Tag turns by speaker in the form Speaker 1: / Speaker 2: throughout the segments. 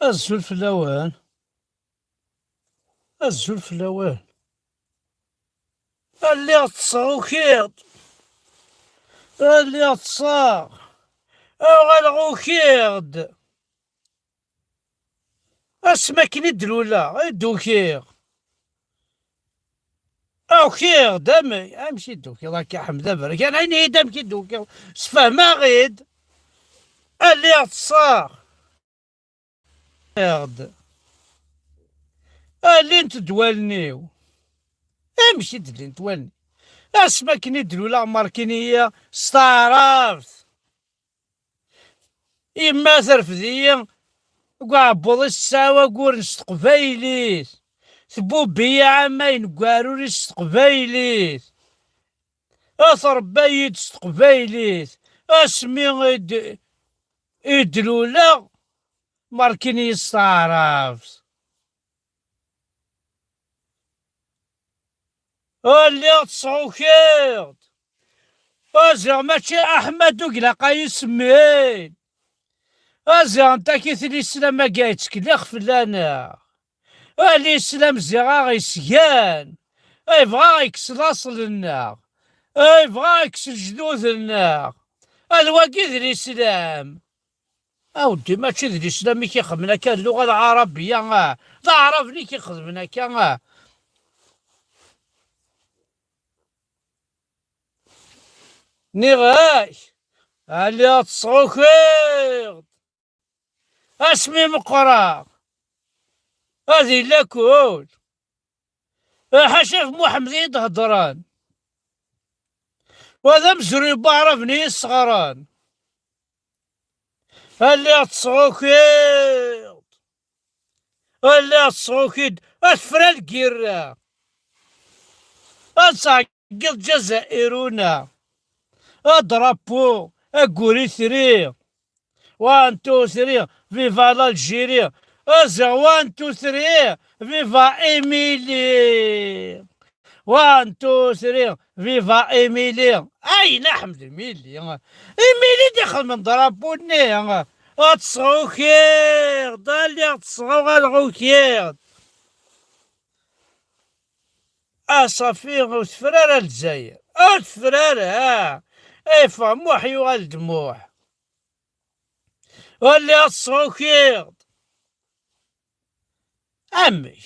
Speaker 1: الزول في الأوان، الزول في الأوان، اللي تصاوكيض، اللي تصاغ، غالغوكيض، اسمك ندلولا دوكيغ، اوكيغ دامي امشي دوكيغ راك يا حمد برك انا عيني دام كي دوكيغ سفهمها غيد اللي تصاغ غد اللي انت دوالنيو امشي دلي ندوالني اسمك ندلولا ماركينية ستعرفت إما ترفديا كاع بوضي الساوا كورنس تقبايليت تبوبيا عماين كاروريس تقبايليت أثربايت تقبايليت اسمي إدلولا ماركيني يستعرفت اللي تصوكيت أزغ ماشي أحمد وقلاقا يسمين أزغ نتا كيثلي السلام قايتك لا خفلانا اللي السلام زيغا غيسيان يبغى يكسر أصلنا يبغى يكسر جدودنا الواقي ذي الإسلام أودي ماشي ذي الإسلام كيخدمنا كان اللغة العربية العرب كيخدمنا كان نغاي اللي تصوكيض اسمي مقرا هذه لاكول حشاف محمد يدهضران وهذا مزري بعرفني الصغران اللي تصوكيض اللي تصوكيض أسفر القرة أصعد جزائرونا أضربو أقولي ثري وان تو ثري فيفا l'Algérie أزا وان تو ثري فيفا إيميلي وان تو ثري فيفا إيميلي أين أحمد إيميلي إيميلي دخل من ضربوني أتصوكير ضالي أتصوغ الغوكير أصافي وتفرار الجزائر أتفرار إفا موحي والدموح واللي الصوكيض أمي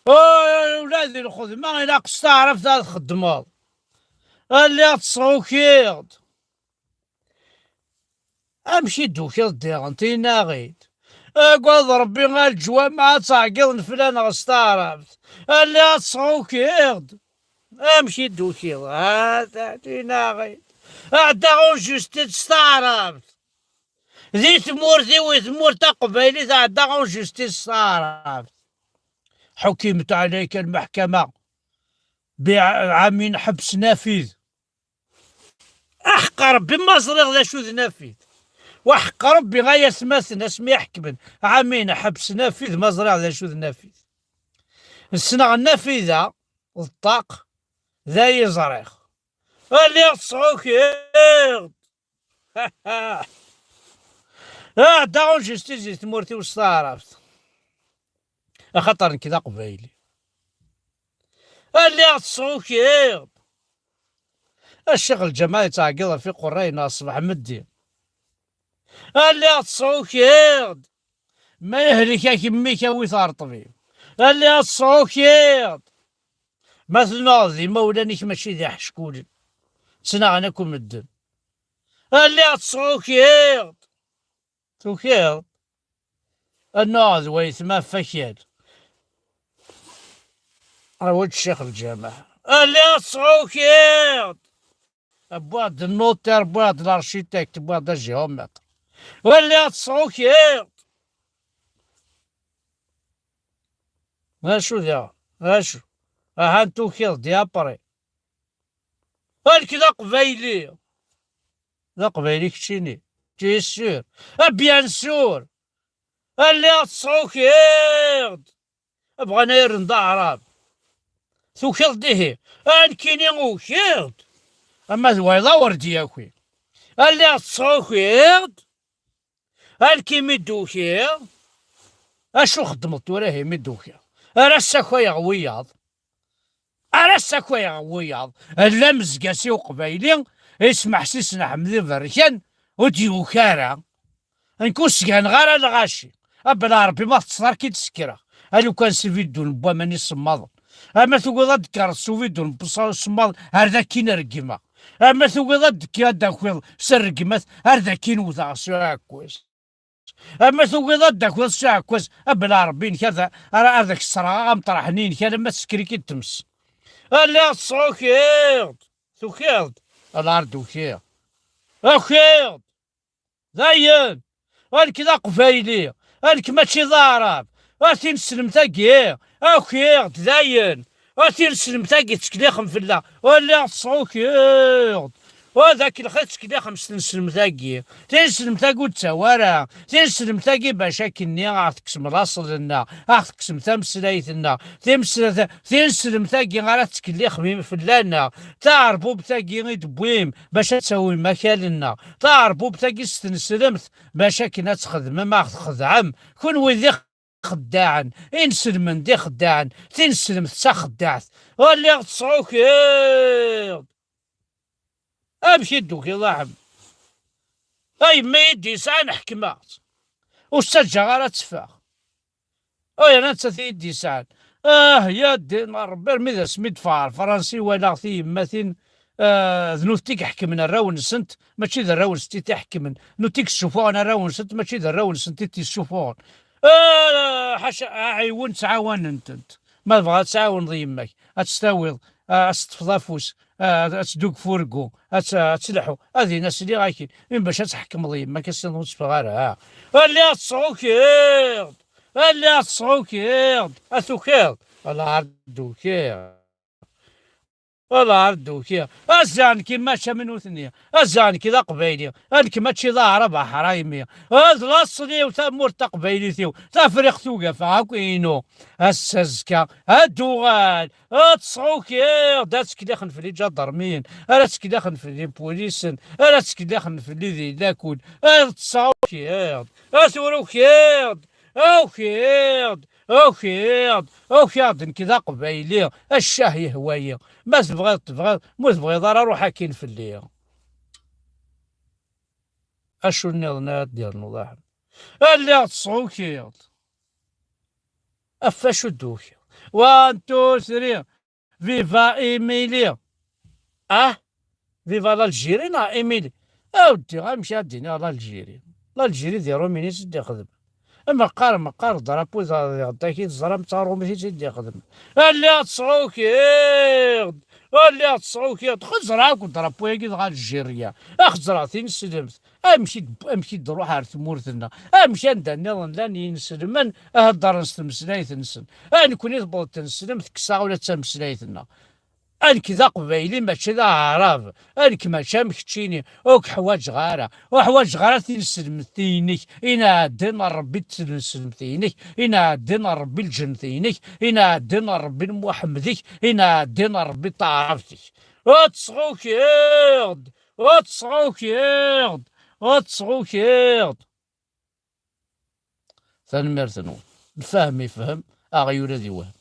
Speaker 1: ولادي الخدمة إلا قصت عرفت الخدمة اللي الصوكيض أمشي دوكيض ديغنتينا غيد أقول ربي الجوا مع تعقيض فلان غصت عرفت اللي الصوكيض أمشي دوكيض هذا تينا غيد أعداغو جوستيت ستعرفت ذي ثمورتي وثمورتا قبيلي تعدى غون جوستيس صارت حكمت عليك المحكمة بعام حبس نافذ أحق ربي ما صريغ ذا شوذ نافذ وحق ربي غاية سماثنا اسمي يحكمن عامين حبس نافذ ما صريغ ذا شوذ نافذ السنة النافذة الطاق ذا يزريخ اللي تصعوكيض داون جوستيز ثمورتي وستعرفت خطر كذا قبايلي اللي تصوكيض الشغل الجماعي تعقيض في قرينا أصبح مدي اللي تصوكيض ما يهلك كميك ويثار طبيب اللي تصوكيض مثل ناضي مولانيك ماشي ذي حشكول سنا غناكم الدم اللي تصوكيض توكيض الناض ويثما فكيد أود الشيخ الجامعة اللي تصوكيض بواد النوتير بواد الارشيتكت بواد الجيومتر واللي تصوكيض هاشو ذا هاشو هان توكيض ديابري هالكذا قبايلي ذا قبايلي كتشيني تي سور بيان سور اللي تصوكيض بغانا يرند عرب توكيض ديه انكيني وكيض اما ذويضا وردي اكوي اللي تصوكيض الكيمي دوكيض اشو خدمت وراه مدوكا راسك ويا غوياض راسك ويا غوياض لا مزقاسي وقبايلي اسمح سيسنا حمدي بركان وديوكارا نكون سكان غير الغاشي بلا ربي ما تصدر كي تسكره لو كان سيفيدو نبوا ماني صماض اما ثقو ذكر سوفيدو نبصا صماض هذا كي نرقما اما ثقو ذكر هذا كويل سرقمات هذا كي نوضع ساكويس اما ثقو ذكر ساكويس بلا ربي كذا هذاك الصرا مطرحنين كان ما تسكري كي تمس لا صوكيض ثوكيض الارض وكيض اخيض زين كذا قفايلي ماشي ضارب تنسلم تاقي اخي تزاين تنسلم تاقي تسكليخم في الله ولا صوكيض وذاك الخيط تسكليخم تنسلم تاقي تنسلم تاقي وتسوارا تنسلم تاقي باش كني غاتكسم راصل لنا غاتكسم تمسلايتنا تنسلم تاقي غارا تسكليخم في الله تعرفوا بتاقي غيد بويم باش تسوي مكاننا تعرفوا بتاقي ستنسلمت باش كنا تخدم ما تخدعم كون وذي خداعا انسلم دي خداعا تنسلم تا خداعت ولا تصعوك امشي دوكي الله عم اي ما يدي ساعه نحكمات والسجه غير تفاخ انا يدي ساعه يا دين ربي رمي سميت فار فرنسي ولا في يماثين ذنوتيك حكمنا الراون سنت ماشي ذا الراون ستي تحكمن نوتيك الشوفون الراون سنت ماشي ذا الراون سنت الشوفون حاشا عيون تعاون انت ما بغات تعاون ضيمك تستاوض تفضافوس تدوق فورقو تسلحو هذه ناس اللي غايكين من باش تحكم ضيمك كسنو تفغارها اللي تصعوكيض اللي تصعوكيض اثوكيض العرض كيض والله كيا الزان كيما منو ثنيا الزان كذا قبايلي انك ماشي ضارب حرايمي هذا لاصلي وثمور تقبايلي ثيو تفريق توقف هاكوينو السزكا الدوغال تصعوكي داتك داخل في لي جدرمين راتك داخل في لي بوليسن راتك داخل في لي ذي لاكود تصعوكي اثوروكيض اوكيض اوكيض كذا قبايلي الشاه هوايه ما تبغى مو تبغي ضرر روح كاين في الليل اشو النظنات ديال نوضح اللي تصعوكيض افاشو دوكي 1 2 3 فيفا ايميلي فيفا لالجيري نا ايميلي اودي غنمشي غاديني لالجيري ديالو مينيت سدي خدم مقار ضربو غداكي الزرام تارو ماشي تيدي يخدم اللي تصعوكيض اللي تصعوكيض خذ زراك وضربو ياكي غاد الجيريا زراتي نسلمت امشي نروح على ثمورتنا امشي نداني لاني نسلمن هضر نسلمسلايت نسن نكوني تبغي تنسلم تكسا ولا تمسلايتنا انك ذا قبايلي ماشي ذا عرب انك ماشي مكتشيني اوك حوايج غاره وحوايج غاره تنسلمتينك انا دين ربي تنسلمتينك انا دين ربي الجنتينك انا دين ربي محمدك انا دين ربي طعرفتك وتصعوكيض ثاني مرتنو الفهم يفهم اغيور ذي وهم